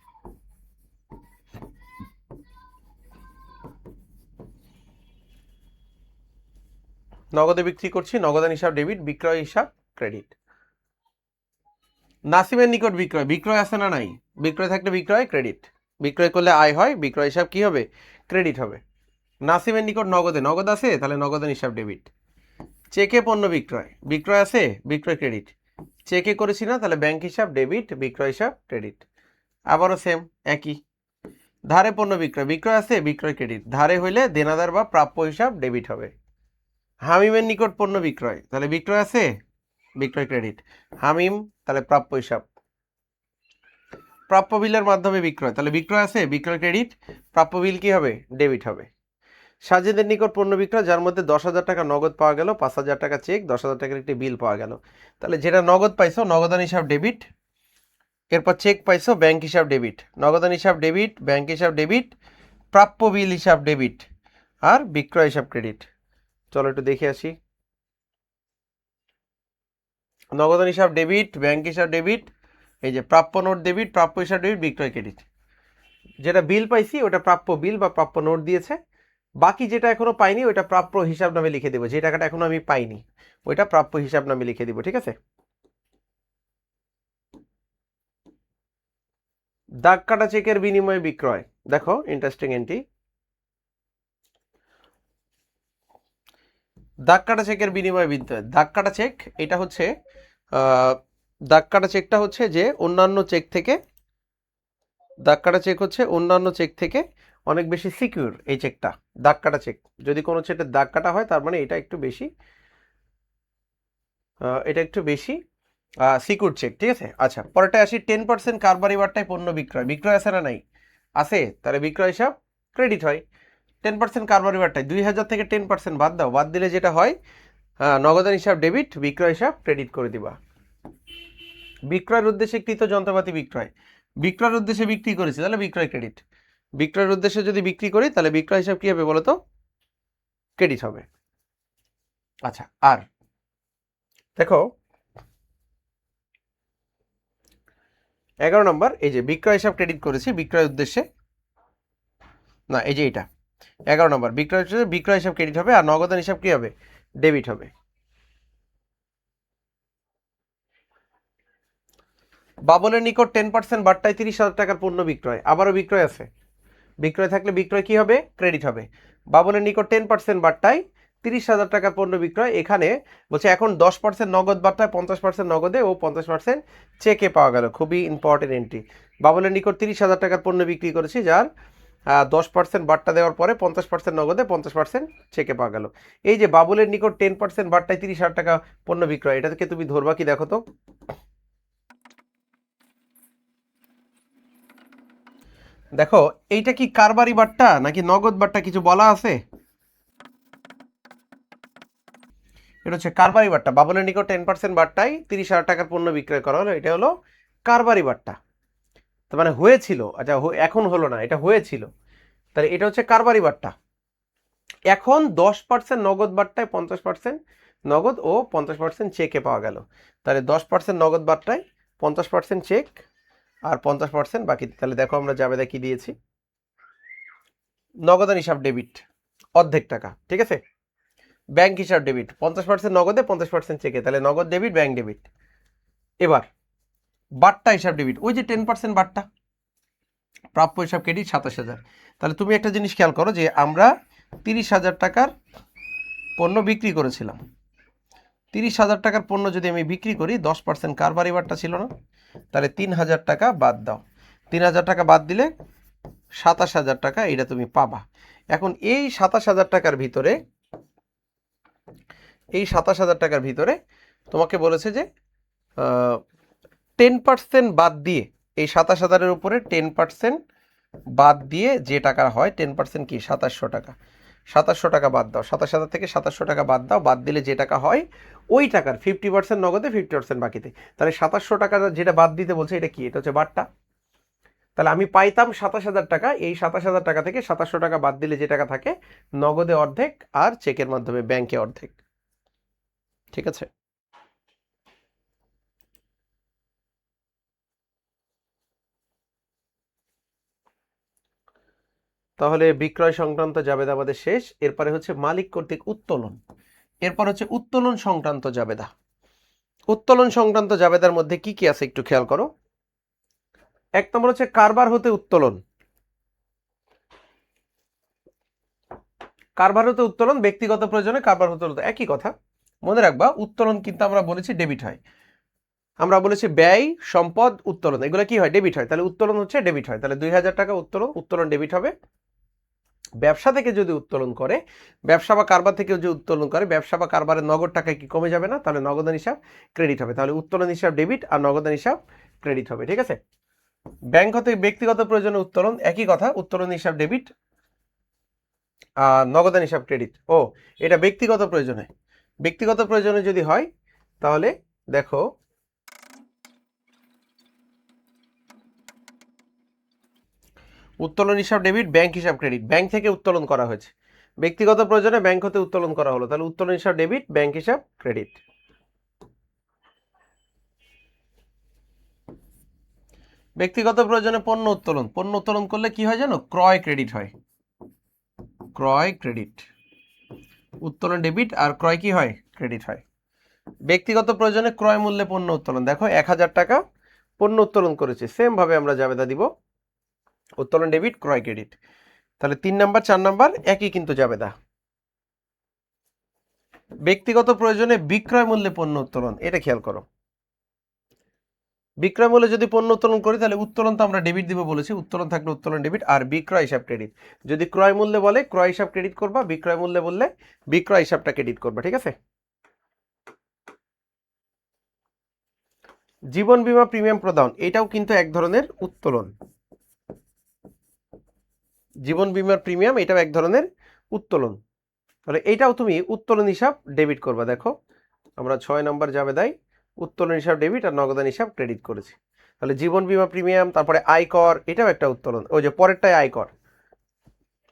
নগদে বিক্রি করছি, নগদান হিসাব ডেবিট, বিক্রয় হিসাব ক্রেডিট। নাসিমের নিকট বিক্রয়, বিক্রয় আছে না নাই? বিক্রয় থাকলে বিক্রয় ক্রেডিট, বিক্রয় করলে আয় হয়, বিক্রয় হিসাব কি হবে? ক্রেডিট হবে। নাসিমের নিকট নগদে, নগদ আছে, তাহলে নগদান হিসাব ডেবিট। চেকে পণ্য বিক্রয়, বিক্রয় আছে, বিক্রয় ক্রেডিট। চেকে করেছি না, তাহলে ব্যাংক হিসাব ডেবিট, বিক্রয় হিসাব ক্রেডিট। আবারও সেম একই। ধারে পণ্য বিক্রয়, বিক্রয় আছে, বিক্রয় ক্রেডিট, ধারে হইলে দেনাদার বা প্রাপ্য হিসাব ডেবিট হবে। হামিমের নিকট পণ্য বিক্রয়, তাহলে বিক্রয় আছে, বিক্রয় ক্রেডিট, হামিম, তাহলে প্রাপ্য হিসাব। প্রাপ্য বিলের মাধ্যমে বিক্রয়, তাহলে বিক্রয় আছে, বিক্রয় ক্রেডিট, প্রাপ্য বিল কি হবে? ডেবিট হবে। সাজেদের নিকট পণ্য বিক্রয়, যার মধ্যে 10,000 টাকা নগদ পাওয়া গেল, 5,000 টাকা চেক, 10,000 টাকার একটি বিল পাওয়া গেল। তাহলে যেটা নগদ পাইছো নগদান হিসাব ডেবিট, এরপর চেক পাইছো ব্যাংক হিসাব ডেবিট, নগদান হিসাব ডেবিট, ব্যাংক হিসাব ডেবিট, প্রাপ্য বিল হিসাব ডেবিট, আর বিক্রয় হিসাব ক্রেডিট। চলো একটু দেখে আসি। নগদান হিসাব ডেবিট, ব্যাংক হিসাব ডেবিট, এই যে প্রাপ্য নোট ডেবিট, প্রাপ্য হিসাব ডেবিট, বিক্রয় ক্রেডিট। যেটা বিল পাইছি ওটা প্রাপ্য বিল বা প্রাপ্য নোট দিয়েছে, বাকি যেটা এখনো পাইনি ওইটা প্রাপ্য হিসাব নামে লিখে দেবো, যে টাকাটা এখনো আমি পাইনি ওইটা প্রাপ্য হিসাব নামে লিখে দিব। ঠিক আছে, দাগ কাটা চেকের বিনিময়ে বিক্রয়, দেখো ইন্টারেস্টিং এন্ট্রি। দাগ কাটা চেকের বিনিময়ে বিক্রয়, দাগ কাটা চেক এটা হচ্ছে দাগ কাটা চেকটা হচ্ছে যে অন্যান্য চেক থেকে, দাগ কাটা চেক হচ্ছে অন্যান্য চেক থেকে অনেক বেশি সিকিউর। এই চেকটা দাগ কাটা চেক, যদি কোনো চেকের দাগ কাটা হয় তার মানে এটা একটু বেশি, এটা একটু বেশি সিকিউর চেক। ঠিক আছে, আচ্ছা পরেরটা আসি। 10% কারবারি বার্তায় পণ্য বিক্রয়, বিক্রয় আছে না নাই? আছে, তাহলে বিক্রয় হিসাব ক্রেডিট হয়। 10% কারবারি বার্তায় 2,000 থেকে 10% বাদ দাও, বাদ দিলে যেটা হয় নগদান হিসাব ডেবিট, বিক্রয় হিসাব ক্রেডিট করে দিবা। বিক্রয়ের উদ্দেশ্যে কৃত যন্ত্রপাতি বিক্রয়, বিক্রয়ের উদ্দেশ্যে বিক্রি করেছি, তাহলে বিক্রয় ক্রেডিট। বিক্রয়ের উদ্দেশ্যে যদি বিক্রি করি তাহলে বিক্রয় হিসাব কি হবে বলো তো? ক্রেডিট হবে। আচ্ছা, আর দেখো 11 নম্বর, এই যে বিক্রয় হিসাব ক্রেডিট করেছি বিক্রয়ের উদ্দেশ্যে, না এই যে এটা 11 নম্বর, বিক্রয় বিক্রয় হিসাব ক্রেডিট হবে, আর নগদান হিসাব কি হবে? ডেবিট হবে। বাবনের নিকট 10% বার্তায় 30,000 টাকার পণ্য বিক্রয়, আবারও বিক্রয় আছে, বিক্রয় থাকলে বিক্রয় কি হবে? ক্রেডিট হবে। বাবনের নিকট 10% বার্তায় 30,000 টাকার পণ্য বিক্রয়, এখানে বলছে এখন 10% নগদ বার্তায়, 50% নগদে ও 50% চেকে পাওয়া গেল। খুবই ইম্পর্টেন্ট এন্ট্রি। বাবনের নিকট 30,000 টাকার পণ্য বিক্রি করেছি, যার 10% বার্তা দেওয়ার পরে 50% নগদে, 50% চেকে পাওয়া গেল। এই যে বাবুলের নিকট 10% বার্তায় 30,000 টাকা পণ্য বিক্রয়, এটা থেকে তুমি ধরবা কি দেখো তো? দেখো এইটা কি কারবারি বার্তা নাকি নগদ বার্তা, কিছু বলা আছে? এটা হচ্ছে কারবারি বাট্টা। বাবুলের নিকট 10% বাট্টায় 30,000 টাকার পণ্য বিক্রয় করা হলো, এটা হলো কারবারি বাট্টা। তার মানে হয়েছিল, আচ্ছা এখন হলো না, এটা হয়েছিল, তাহলে এটা হচ্ছে কারবারি বাট্টা। এখন 10% নগদ বাট্টায় 50% নগদ ও 50% চেকে পাওয়া গেল। তাহলে 10% নগদ বাট্টায় 50% চেক আর 50% বাকি। তাহলে দেখো আমরা জাবেদা কি দিয়েছি, নগদান হিসাব ডেবিট অর্ধেক টাকা, ঠিক আছে। ব্যাংক হিসাব ডেবিট 50% নগদে 50% চেকে, তাহলে নগদ ডেবিট ব্যাংক ডেবিট। এবার বাট্টা হিসাব ডেবিট, ওই যে 10% বাট্টা, প্রাপ্য হিসাব ক্রেডিট 27,000। তাহলে তুমি একটা জিনিস খেয়াল করো যে আমরা 30,000 টাকার পণ্য বিক্রি করেছিলাম। 30,000 টাকার পণ্য যদি আমি বিক্রি করি, 10% কারবারি বাট্টা ছিল না, তাহলে 3,000 টাকা বাদ দাও। 3,000 টাকা বাদ দিলে 27,000 টাকা এটা তুমি পাবা। এখন এই 27,000 টাকার ভিতরে, এই 27,000 টাকার ভিতরে তোমাকে বলেছে যে 10% বাদ দিয়ে, এই 27,000-এর উপরে 10% বাদ দিয়ে যে টাকা হয়, 10% কি 2700 টাকা, 2700 টাকা বাদ দাও, 27,000 থেকে 2700 টাকা বাদ দাও, বাদ দিলে যে টাকা হয় ওই টাকার 50% নগদে 50% বাকিতে। তাহলে 2700 টাকা যেটা বাদ দিতে বলছে, এটা কি, এটা হচ্ছে বাট্টা। তাহলে আমি পাইতাম 27,000 টাকা, এই 27,000 টাকা থেকে 2700 টাকা বাদ দিলে যে টাকা থাকে, নগদে অর্ধেক আর চেকের মাধ্যমে ব্যাংকে অর্ধেক, ঠিক আছে। তাহলে বিক্রয় সংক্রান্ত জাবেদা আমাদের শেষ। এরপরে হচ্ছে মালিক কর্তৃক উত্তোলন, এরপর হচ্ছে উত্তোলন সংক্রান্ত জাবেদা। উত্তোলন সংক্রান্ত জাবেদার মধ্যে কি কি আছে একটু খেয়াল করো। এক নম্বর হচ্ছে কারবার হতে উত্তোলন। কারবার হতে উত্তোলন, ব্যক্তিগত প্রয়োজনে কারবার হতে উত্তোলন, একই কথা, মনে রাখবা। উত্তোলন কিন্তু আমরা বলেছি ডেবিট হয়, আমরা বলেছি ব্যয় সম্পদ উত্তোলন, এগুলো কি হয়, ডেবিট হয়। তাহলে উত্তোলন হচ্ছে ডেবিট হয়, তাহলে 2,000 টাকা উত্তোলন, উত্তোলন ডেবিট হবে। ব্যবসা থেকে যদি উত্তোলন করে, ব্যবসা বা কারবার থেকে যদি উত্তোলন করে, ব্যবসা বা কারবারের নগদ টাকা কি কমে যাবে না, তাহলে নগদান হিসাব ক্রেডিট হবে। তাহলে উত্তোলন হিসাব ডেবিট আর নগদান হিসাব ক্রেডিট হবে, ঠিক আছে। ব্যাংক হতে ব্যক্তিগত প্রয়োজনে উত্তোলন, একই কথা, উত্তোলন হিসাব ডেবিট আর নগদান হিসাব ক্রেডিট। ও, এটা ব্যক্তিগত প্রয়োজনে, ব্যক্তিগত প্রয়োজনে যদি হয় তাহলে দেখো উত্তোলন হিসাব ডেবিট, ব্যাংক হিসাব ক্রেডিট, ব্যাংক থেকে উত্তোলন করা হয়েছে, ব্যক্তিগত প্রয়োজনে ব্যাংক হতে উত্তোলন করা হলো, তাহলে উত্তোলন হিসাব ডেবিট, ব্যাংক হিসাব ক্রেডিট। ব্যক্তিগত প্রয়োজনে পণ্য উত্তোলন, পণ্য উত্তোলন করলে কি হয় জানো, ক্রয় ক্রেডিট হয়, ক্রয় ক্রেডিট, উত্তোলন ডেবিট আর ক্রয় কি হয়, ক্রেডিট হয়। ব্যক্তিগত প্রয়োজনে ক্রয় মূল্যে পণ্য উত্তোলন, দেখো 1,000 টাকা পণ্য উত্তোলন করেছে, সেম ভাবে আমরা জাবেদা দিব, উত্তোলন ডেবিট ক্রয় ক্রেডিট। তাহলে 3 নাম্বার 4 নাম্বার একই কিন্তু জাবেদা। ব্যক্তিগত প্রয়োজনে বিক্রয় মূল্যে পণ্য উত্তোলন, এটা খেয়াল করো। বিক্রয় মূল্যে যদি পণ্য উত্তোলন করি, তাহলে উত্তোলন তো আমরা ডেবিট দিব বলেছি, উত্তোলন থাকলে উত্তোলন ডেবিট আর বিক্রয় হিসাব ক্রেডিট। যদি ক্রয় মূল্যে বলে ক্রয় হিসাব ক্রেডিট করবা, বিক্রয় মূল্যে বললে বিক্রয় হিসাবটা ক্রেডিট করবা, ঠিক আছে। জীবন বীমা প্রিমিয়াম প্রদান, এটাও কিন্তু এক ধরনের উত্তোলন, জীবন বীমার প্রিমিয়াম এটাও এক ধরনের উত্তোলন। তাহলে এটাও তুমি উত্তোলন হিসাব ডেবিট করবা। দেখো আমরা 6 নম্বর জাবেদায় উত্তোলন হিসাব ডেবিট আর নগদান হিসাব ক্রেডিট করেছি। তাহলে জীবন বীমা প্রিমিয়াম, তারপরে আয়কর, এটাও একটা উত্তোলন, ওই যে পরেরটাই আয়কর,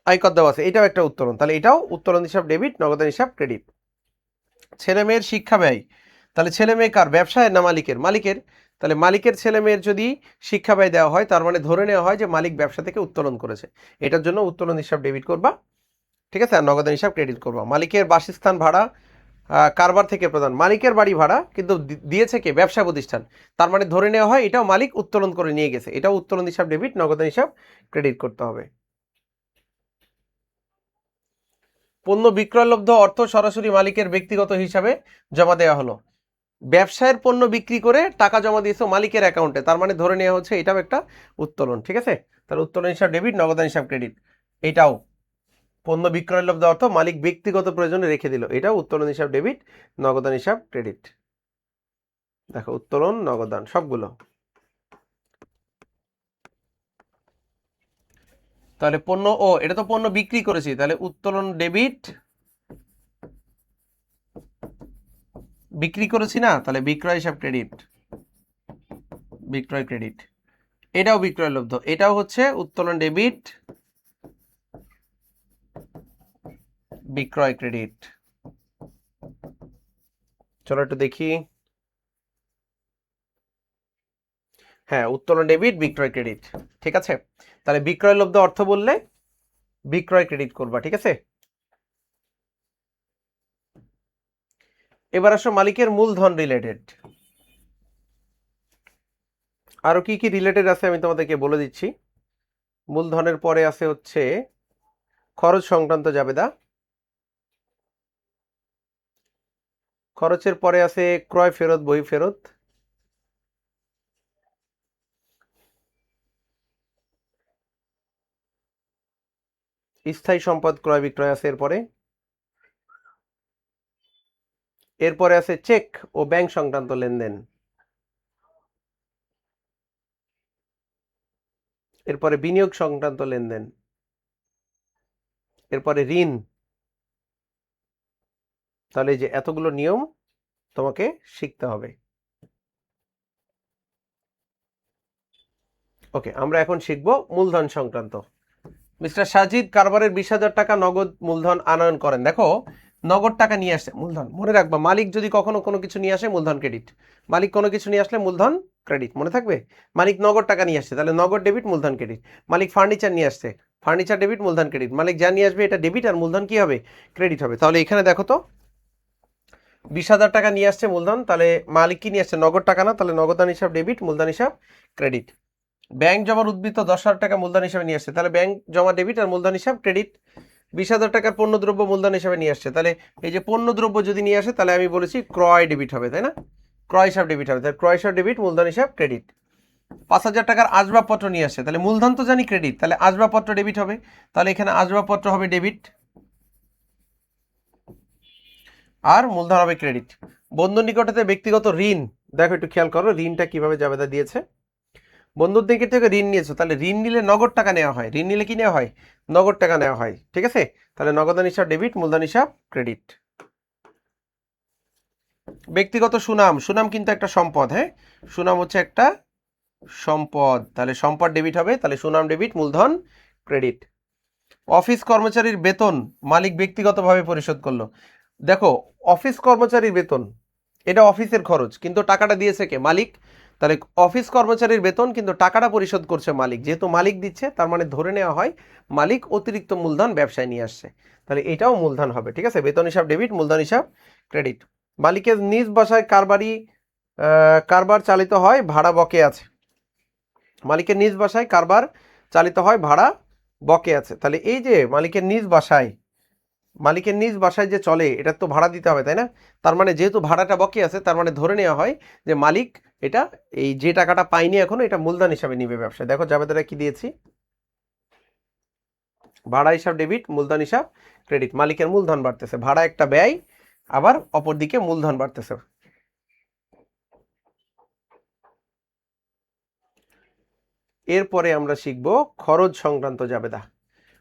আয়কর দেওয়া আছে, এটাও একটা উত্তোলন, তাহলে এটাও উত্তোলন হিসাব ডেবিট, নগদান হিসাব ক্রেডিট। ছেলে মেয়ের শিক্ষা ব্যয়, তাহলে ছেলে মেয়ে কার, ব্যবসায়ের না মালিকের, মালিকের। তাহলে মালিকের ছেলে মেয়ের যদি শিক্ষা ব্যয় দেওয়া হয়, তার মানে ধরে নেওয়া হয় যে মালিক ব্যবসা থেকে উত্তোলন করেছে, এটার জন্য উত্তোলন হিসাব ডেবিট করবা, ঠিক আছে, আর নগদান হিসাব ক্রেডিট করবা। মালিকের বাসস্থান ভাড়া কারবার থেকে প্রদান, মালিকের বাড়ি ভাড়া কিন্তু দিয়েছে কে, ব্যবসা প্রতিষ্ঠান, তার মানে ধরে নেওয়া হয় এটাও মালিক উত্তোলন করে নিয়ে গেছে, এটাও উত্তোলন হিসাব ডেবিট, নগদান হিসাব ক্রেডিট করতে হবে। পণ্য বিক্রয়লব্ধ অর্থ সরাসরি মালিকের ব্যক্তিগত হিসাবে জমা দেওয়া হলো, ব্যবসায়ের পণ্য বিক্রি করে টাকা জমা দিয়েছো মালিকের অ্যাকাউন্টে, তার মানে ধরে নেওয়া হচ্ছে এটাও একটা উত্তোলন, ঠিক আছে। তাহলে উত্তোলন হিসাব ডেবিট, নগদান হিসাব ক্রেডিট। এটাও পণ্য বিক্রয়লব্ধ অর্থ মালিক ব্যক্তিগত প্রয়োজনে রেখে দিল, এটাও উত্তোলন হিসাব ডেবিট, নগদান হিসাব ক্রেডিট। দেখো উত্তোলন, নগদান সবগুলো। তাহলে পণ্য, ও এটা তো পণ্য বিক্রি করেছি, তাহলে উত্তোলন ডেবিট, বিক্রি করেছি না, তাহলে বিক্রয় হিসাব ক্রেডিট, বিক্রয় ক্রেডিট। এটাও বিক্রয় লব্ধ, এটাও হচ্ছে উত্তোলন ডেবিট, বিক্রয় ক্রেডিট। চলো একটু দেখি। হ্যাঁ, উত্তোলন ডেবিট, বিক্রয় ক্রেডিট, ঠিক আছে। তাহলে বিক্রয় লব্ধ অর্থ বললে বিক্রয় ক্রেডিট করবা, ঠিক আছে। এবার আসো মালিকের মূলধন রিলেটেড। আরো কি কি রিলেটেড আছে আমি তোমাদেরকে বলে দিচ্ছি। মূলধনের পরে আছে হচ্ছে খরচ সংক্রান্ত জাবেদা, খরচের পরে আছে ক্রয় ফেরত, বই ফেরত, স্থায়ী সম্পদ ক্রয় বিক্রয় আছে এরপরে আছে চেক ও ব্যাংক সংক্রান্ত লেনদেন, এরপরে বিনিয়োগ সংক্রান্ত লেনদেন, এরপরে ঋণ। তাহলে এই যে এতগুলো নিয়ম তোমাকে শিখতে হবে। ওকে, আমরা এখন শিখবো মূলধন সংক্রান্ত। মিস্টার সাজিদ কারবারের 20,000 টাকা নগদ মূলধন আনয়ন করেন। দেখো, নগদ টাকা নিয়ে আসছে, মূলধন মনে রাখবা। মালিক যদি কখনো কোনো কিছু নিয়ে আসে, মূলধন ক্রেডিট। মালিক কোনো কিছু নিয়ে আসলে মূলধন ক্রেডিট, মনে থাকবে। মালিক নগদ টাকা নিয়ে আসছে, তাহলে নগদ ডেবিট, মূলধন ক্রেডিট। মালিক ফার্নিচার নিয়ে আসছে, ফার্নিচার ডেবিট, মূলধন ক্রেডিট। মালিক যা নিয়ে আসবে এটা ডেবিট, আর মূলধন কি হবে? ক্রেডিট হবে। তাহলে এখানে দেখো তো, 20,000 টাকা নিয়ে আসছে মূলধন, তাহলে মালিক কি নিয়ে আসছে? নগদ টাকা না, তাহলে নগদান হিসাব ডেবিট, মূলধন হিসাব ক্রেডিট। ব্যাংক জমার উদ্বৃত্ত 10,000 টাকা মূলধন হিসাবে নিয়ে আসছে, তাহলে ব্যাংক জমা ডেবিট আর মূলধন হিসাব ক্রেডিট। 20,000 টাকার পণ্যদ্রব্য মূলধন হিসাবে নিয়ে আসছে, তাহলে এই যে পণ্যদ্রব্য যদি নিয়ে আসে, তাহলে আমি বলেছি ক্রয় ডেবিট হবে, তাই না? ক্রয় হিসাব ডেবিট হবে, তাহলে ক্রয় হিসাব ডেবিট, মূলধন হিসাব ক্রেডিট। 5,000 টাকার আসবাবপত্র নিয়ে আসছে, তাহলে মূলধন তো জানি ক্রেডিট, তাহলে আসবাবপত্র ডেবিট হবে, তাহলে এখানে আসবাবপত্র হবে ডেবিট আর মূলধন হবে ক্রেডিট। বন্ধুর নিকটতে ব্যক্তিগত ঋণ, দেখো একটু খেয়াল করো ঋণটা কিভাবে জাবেদা দিয়েছে। বন্ধুর দিকে থেকে ঋণ নিয়েছো, তাহলে ঋণ নিলে নগদ টাকা নেওয়া হয়, ঋণ নিলে কি নেওয়া হয়? নগদ টাকা নেওয়া হয়, ঠিক আছে। তাহলে নগদান হিসাব ডেবিট, মূলধন হিসাব ক্রেডিট। ব্যক্তিগত সুনাম, সুনাম কিন্তু একটা সম্পদ, হ্যাঁ, সুনাম হচ্ছে একটা সম্পদ, তাহলে সম্পদ ডেবিট হবে, তাহলে সুনাম ডেবিট, মূলধন ক্রেডিট। অফিস কর্মচারীর বেতন মালিক ব্যক্তিগতভাবে পরিশোধ করলো। দেখো, অফিস কর্মচারীর বেতন এটা অফিসের খরচ, কিন্তু টাকাটা দিয়েছে কে? মালিক। তাহলে অফিস কর্মচারীর বেতন, কিন্তু টাকাটা পরিশোধ করছে মালিক। যেহেতু মালিক দিচ্ছে, তার মানে ধরে নেওয়া হয় মালিক অতিরিক্ত মূলধন ব্যবসায় নিয়ে আসছে, তাহলে এটাও মূলধন হবে, ঠিক আছে। বেতন হিসাব ডেবিট, মূলধন হিসাব ক্রেডিট। মালিকের নিজ বাসায় কারবার চালিত হয়, ভাড়া বকে আছে। মালিকের নিজ বাসায় কারবার চালিত হয়, ভাড়া বকে আছে, তাহলে এই যে মালিকের নিজ বাসায় যে চলে, এটা তো ভাড়া দিতে হবে, তাই না? তার মানে যেহেতু ভাড়াটা বকে আছে, তার মানে ধরে নেওয়া হয় যে মালিক এটা, এই যে টাকাটা পাইনি এখনো, এটা মূলধন হিসাবে নিবে ব্যবসায়। দেখো জাবেদাটা কি দিয়েছি, ভাড়া হিসাব ডেবিট, মূলধন হিসাব ক্রেডিট। মালিকের মূলধন বাড়তেছে, ভাড়া একটা ব্যয়, আবার অপরদিকে মূলধন বাড়তেছে। এরপরে আমরা শিখব খরচ সংক্রান্ত জাবেদা।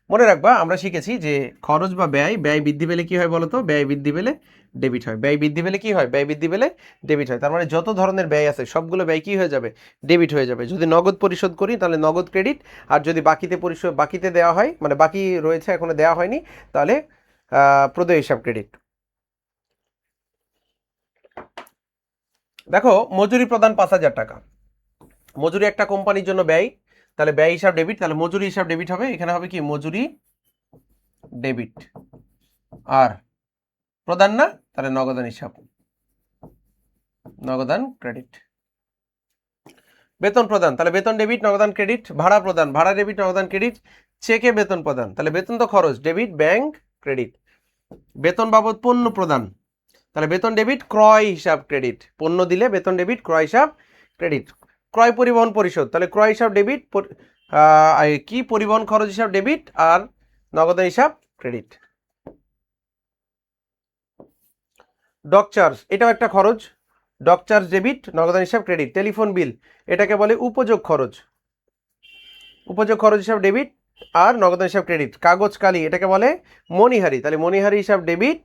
মনে রাখবা, আমরা শিখেছি যে খরচ বা ব্যয় বৃদ্ধি পেলে কি হয় বলতো? ব্যয় বৃদ্ধি পেলে ডেবিট হয়। ব্যয় বৃদ্ধি পেলে কি হয়? ব্যয় বৃদ্ধি পেলে ডেবিট হয়। তার মানে যত ধরনের ব্যয় আছে সবগুলো ব্যয় কি হয়ে যাবে? ডেবিট হয়ে যাবে। যদি নগদ পরিশোধ করি তাহলে নগদ ক্রেডিট, আর যদি বাকিতে দেওয়া হয়, মানে বাকি রয়েছে এখনো দেওয়া হয়নি, তাহলে প্রদেয় হিসাব ক্রেডিট। দেখো, মজুরি প্রদান 5,000 টাকা, মজুরি একটা কোম্পানির জন্য ব্যয়, তাহলে ব্যয় হিসাব ডেবিট, তাহলে মজুরি হিসাব ডেবিট হবে। এখানে হবে কি? মজুরি ডেবিট, আর প্রদান না, তাহলে নগদান হিসাব, নগদান ক্রেডিট। বেতন প্রদান, তাহলে বেতন ডেবিট, নগদান ক্রেডিট। ভাড়া প্রদান, ভাড়া ডেবিট, নগদান ক্রেডিট। চেকে বেতন প্রদান, তাহলে বেতন তো খরচ, ডেবিট, ব্যাংক ক্রেডিট। বেতন বাবদ পণ্য প্রদান, তাহলে বেতন ডেবিট, ক্রয় হিসাব ক্রেডিট। পণ্য দিলে বেতন ডেবিট, ক্রয় হিসাব ক্রেডিট। ক্রয় পরিবহন পরিশোধ, তাহলে ক্রয় হিসাব ডেবিট, কি পরিবহন খরচ হিসাব ডেবিট, আর নগদান হিসাব ক্রেডিট। ডক চার্জ, এটাও একটা খরচ, ডক চার্জ ডেবিট, নগদান হিসাব ক্রেডিট। টেলিফোন বিল, এটাকে বলে উপযোগ খরচ, উপযোগ খরচ হিসাব ডেবিট আর নগদান হিসাব ক্রেডিট। কাগজ কালি, এটাকে বলে মণিহারি, তাহলে মণিহারি হিসাব ডেবিট,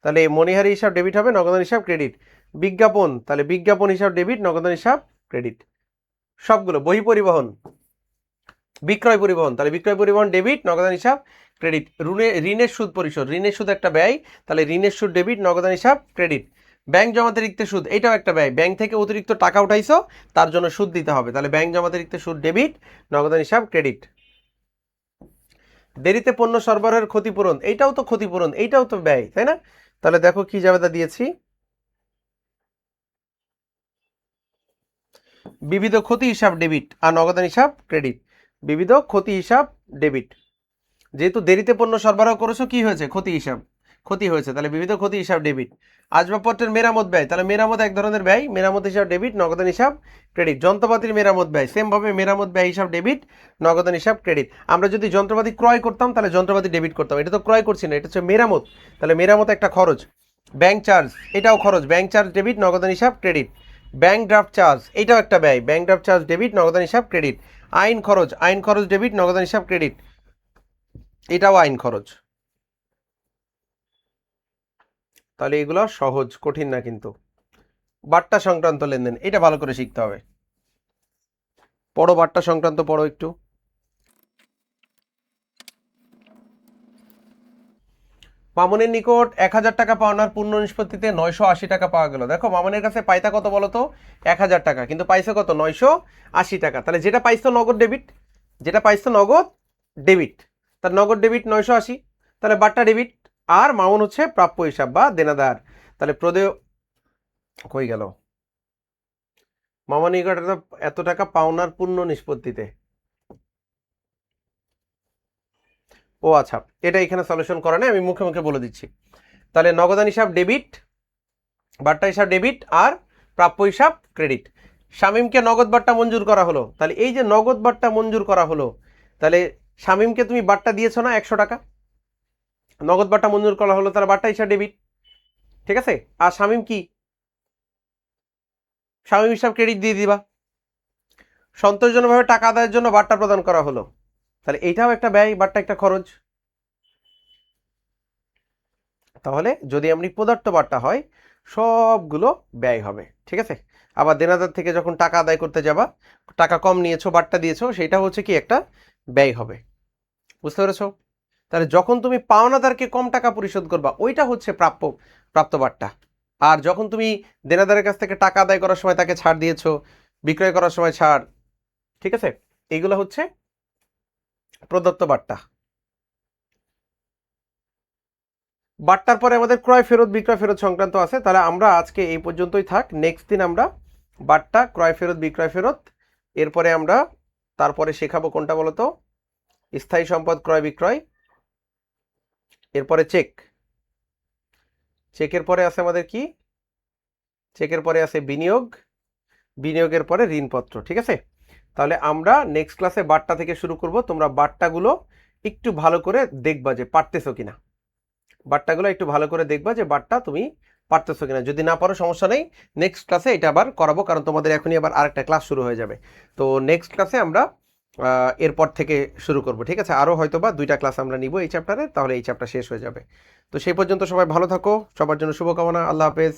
তাহলে মণিহারি হিসাব ডেবিট হবে, নগদান হিসাব ক্রেডিট। বিজ্ঞাপন, তাহলে বিজ্ঞাপন হিসাব ডেবিট, নগদান হিসাব ক্রেডিট। সবগুলো বহি পরিবহন, বিক্রয় পরিবহন, তাহলে বিক্রয় পরিবহন ডেবিট, নগদান হিসাব ক্রেডিট। ঋণের সুদ পরিশোধ, ঋণের সুদ একটা ব্যয়, তাহলে ঋণের সুদ ডেবিট, নগদান হিসাব ক্রেডিট। ব্যাংক জমাতিরিক্ত সুদ, এটাও একটা ব্যয়, ব্যাংক থেকে অতিরিক্ত টাকা উঠাইছো তার জন্য সুদ দিতে হবে, তাহলে ব্যাংক জমাতিরিক্ত সুদ ডেবিট, নগদান হিসাব ক্রেডিট। দেরিতে পণ্য সরবরাহের ক্ষতিপূরণ, এইটাও তো ক্ষতিপূরণ, এইটাও তো ব্যয়, তাই না? তাহলে দেখো কি জাবেদা দিয়েছি, বিবিধ ক্ষতি হিসাব ডেবিট আর নগদান হিসাব ক্রেডিট। বিবিধ ক্ষতি হিসাব ডেবিট, যেহেতু দেরিতে পণ্য সরবরাহ করেছো কি হয়েছে, ক্ষতি হিসাব, ক্ষতি হয়েছে, তাহলে বিবিধ ক্ষতি হিসাব ডেবিট। আসবাবপত্রের মেরামত ব্যয়, তাহলে মেরামত এক ধরনের ব্যয়, মেরামত হিসাব ডেবিট, নগদান হিসাব ক্রেডিট। যন্ত্রপাতির মেরামত ব্যয়, সেমভাবে মেরামত ব্যয় হিসাব ডেবিট, নগদান হিসাব ক্রেডিট। আমরা যদি যন্ত্রপাতি ক্রয় করতাম তাহলে যন্ত্রপাতি ডেবিট করতাম, এটা তো ক্রয় করছি না, এটা হচ্ছে মেরামত, তাহলে মেরামত একটা খরচ। ব্যাংক চার্জ, এটাও খরচ, ব্যাংক চার্জ ডেবিট, নগদান হিসাব ক্রেডিট। ব্যাংক ড্রাফট চার্জ, এটাও একটা ব্যয়, ব্যাংক ড্রাফট চার্জ ডেবিট, নগদান হিসাব ক্রেডিট। আইন খরচ, আইন খরচ ডেবিট, নগদান হিসাব ক্রেডিট, এটাও আইন খরচ। তাহলে এগুলো সহজ, কঠিন না কিন্তু। বাট্টা সংক্রান্ত লেনদেন, এটা ভালো করে শিখতে হবে। পড়ো বাট্টা সংক্রান্ত, পড়ো একটু। মামুনের নিকট 1000 টাকা পাওনার পূর্ণ নিষ্পত্তিতে 980 টাকা পাওয়া গেল। দেখো মামুনের কাছে পাইতা কত বলো তো, 1000 টাকা, কিন্তু পাইছে কত, 980 টাকা। তাহলে যেটা পাইছো নগদ ডেবিট, যেটা পাইছো নগদ ডেবিট, তার নগদ ডেবিট 980, তাহলে বাট্টা ডেবিট। আর মামুন হচ্ছে প্রাপ্য হিসাব বা দেনাদার, তাহলে প্রদেয় কই গেল, মামুনের নিকট এত টাকা পাওনার পূর্ণ নিষ্পত্তিতে, ও আচ্ছা, এটা এখানে সলিউশন করা নেই, আমি মুখে মুখে বলে দিচ্ছি। তাহলে নগদান হিসাব ডেবিট, বাট্টা হিসাব ডেবিট, আর প্রাপ্য হিসাব ক্রেডিট। শামীমকে নগদ বাট্টা মঞ্জুর করা হলো, তাহলে এই যে নগদ বাট্টা মঞ্জুর করা হলো, তাহলে শামীমকে তুমি বাট্টা দিয়েছো না 100 টাকা, নগদ বাট্টা মঞ্জুর করা হলো, তাহলে বাট্টা হিসাব ডেবিট, ঠিক আছে। আর শামীম কি, শামীম হিসাব ক্রেডিট দিয়ে দিবা। সন্তোষজনকভাবে টাকা আদায়ের জন্য বাট্টা প্রদান করা হলো, তাহলে এইটাও একটা ব্যয়, বাট্টা একটা খরচ। তাহলে যদি এমনি পদার্থ বাট্টা হয় সবগুলো ব্যয় হবে, ঠিক আছে। আবার দেনাদার থেকে যখন টাকা আদায় করতে যাবা, টাকা কম নিয়েছো, বাট্টা দিয়েছো, সেটা হচ্ছে কি একটা ব্যয় হবে, বুঝতে পেরেছো? তাহলে যখন তুমি পাওনাদারকে কম টাকা পরিশোধ করবা ওইটা হচ্ছে প্রাপ্ত বাট্টা। আর যখন তুমি দেনাদারের কাছ থেকে টাকা আদায় করার সময় তাকে ছাড় দিয়েছো, বিক্রয় করার সময় ছাড়, ঠিক আছে, এইগুলো হচ্ছে প্রদত্ত বাট্টা। বাট্টার পরে আমাদের ক্রয় ফেরত, বিক্রয় ফেরত সংক্রান্ত আছে, তাহলে আমরা আজকে এই পর্যন্তই থাক। নেক্সট দিন আমরা বাট্টা, ক্রয় ফেরত, বিক্রয় ফেরত, এরপরে আমরা তারপরে শেখাবো কোনটা বলতো, স্থায়ী সম্পদ ক্রয় বিক্রয়, এরপরে চেক, চেকের পরে আছে আমাদের কি, চেকের পরে আছে বিনিয়োগ, বিনিয়োগের পরে ঋণপত্র, ঠিক আছে। তাহলে আমরা নেক্সট ক্লাসে বাট্টা থেকে শুরু করব। তোমরা বাট্টাগুলো একটু ভালো করে দেখবা যে পারতেছো কিনা, বাট্টাগুলো একটু ভালো করে দেখবা যে বাট্টা তুমি পারতেছো কিনা। যদি না পারো সমস্যা নেই, নেক্সট ক্লাসে এটা আবার করাবো, কারণ তোমাদের এখনই আবার আরেকটা ক্লাস শুরু হয়ে যাবে। তো নেক্সট ক্লাসে আমরা এরপর থেকে শুরু করব, ঠিক আছে। আরও হয়তো বা 2টা ক্লাস আমরা নিব এই চ্যাপ্টারে, তাহলে এই চ্যাপ্টার শেষ হয়ে যাবে। তো সেই পর্যন্ত সবাই ভালো থাকো, সবার জন্য শুভকামনা, আল্লাহ হাফেজ।